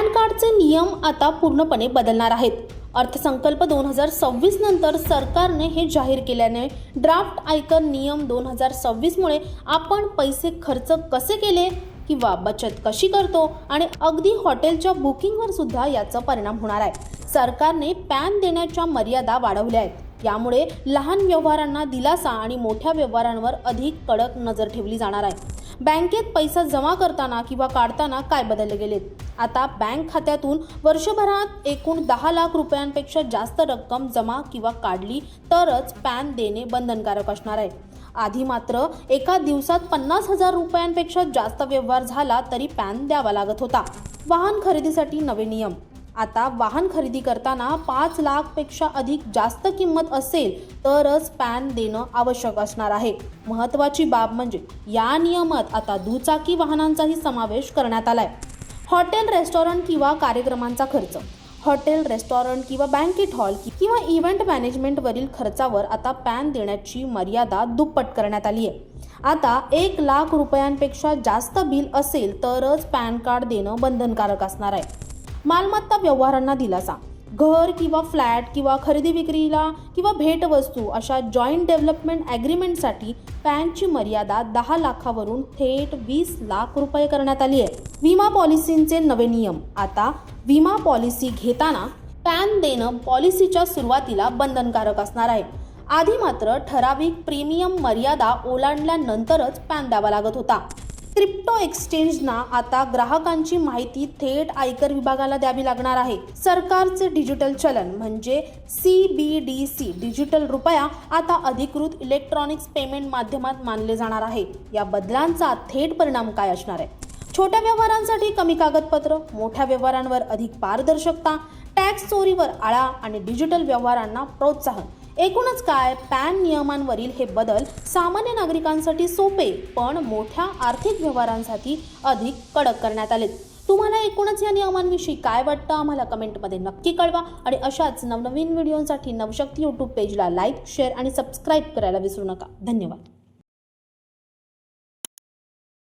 Pan कार्डचे नियम आता पूर्णपणे बदलणार आहेत। अर्थसंकल्प 2026 नंतर सरकारने हे जाहीर केल्याने ड्राफ्ट आयकर नियम 2026 मुळे आपण पैसे खर्च कसे केले किंवा बचत कशी करतो आणि अगदी हॉटेलच्या बुकिंगवर सुद्धा याचा परिणाम होणार आहे। सरकारने पॅन देण्याच्या मर्यादा वाढवल्या आहेत। यामुळे लहान व्यवहारांना दिलासा आणि मोठ्या व्यवहारांवर अधिक कडक नजर ठेवली जाणार आहे। बँकेत पैसा जमा करताना किंवा काढताना काय बदलले गेलेत? आता बँक खात्यातून वर्षभरात एकूण 10 लाख रुपयांपेक्षा जास्त रक्कम जमा किंवा काढली तरच पॅन देणे बंधनकारक असणार आहे। आधी मात्र एका दिवसात 50,000 रुपयांपेक्षा जास्त व्यवहार झाला तरी पॅन द्यावा लागत होता। वाहन खरेदीसाठी नवे नियम। आता वाहन खरेदी करताना 5 लाखपेक्षा अधिक जास्त किंमत असेल तरच पॅन देणं आवश्यक असणार आहे। महत्त्वाची बाब म्हणजे या नियमात आता दुचाकी वाहनांचाही समावेश करण्यात आलाय। हॉटेल, रेस्टॉरंट किंवा कार्यक्रमांचा खर्च। हॉटेल, रेस्टॉरंट किंवा बँकेट हॉल किंवा इव्हेंट मॅनेजमेंटवरील खर्चावर आता पॅन देण्याची मर्यादा दुप्पट करण्यात आली आहे। आता 1 लाख रुपयांपेक्षा जास्त बिल असेल तरच पॅन कार्ड देणं बंधनकारक असणार आहे। मालमत्ता व्यवहारांना दिलासा। घर किंवा फ्लॅट किंवा खरेदी विक्रीला किंवा भेटवस्तू अशा जॉईंट डेव्हलपमेंट ॲग्रीमेंटसाठी पॅनची मर्यादा 10 लाखावरून थेट 20 लाख रुपये करण्यात आली आहे। विमा पॉलिसींचे नवे नियम। आता विमा पॉलिसी घेताना पॅन देणं पॉलिसीच्या सुरुवातीला बंधनकारक असणार आहे। आधी मात्र ठराविक प्रीमियम मर्यादा ओलांडल्यानंतरच पॅन द्यावा लागत होता। क्रिप्टो एक्सचेंजना आता ग्राहकांची माहिती थेट आयकर विभागाला द्यावी लागणार आहे। सरकारचे डिजिटल चलन म्हणजे CBDC डिजिटल रुपया आता अधिकृत इलेक्ट्रॉनिक्स पेमेंट माध्यमात मानले जाणार आहे। या बदलांचा थेट परिणाम काय असणार आहे? छोट्या व्यवहारांसाठी कमी कागदपत्र, मोठ्या व्यवहारांवर अधिक पारदर्शकता, टॅक्स चोरीवर आळा आणि डिजिटल व्यवहारांना प्रोत्साहन। एकूणच काय, पॅन नियमांवरील हे बदल सामान्य नागरिकांसाठी सोपे पण मोठ्या आर्थिक व्यवहारांसाठी अधिक कडक करण्यात आले। तुम्हाला एकूणच या नियमांविषयी काय वाटतं आम्हाला कमेंटमध्ये नक्की कळवा आणि अशाच नवनवीन व्हिडिओसाठी नवशक्ती YouTube पेजला लाईक, शेअर आणि सबस्क्राईब करायला विसरू नका। धन्यवाद।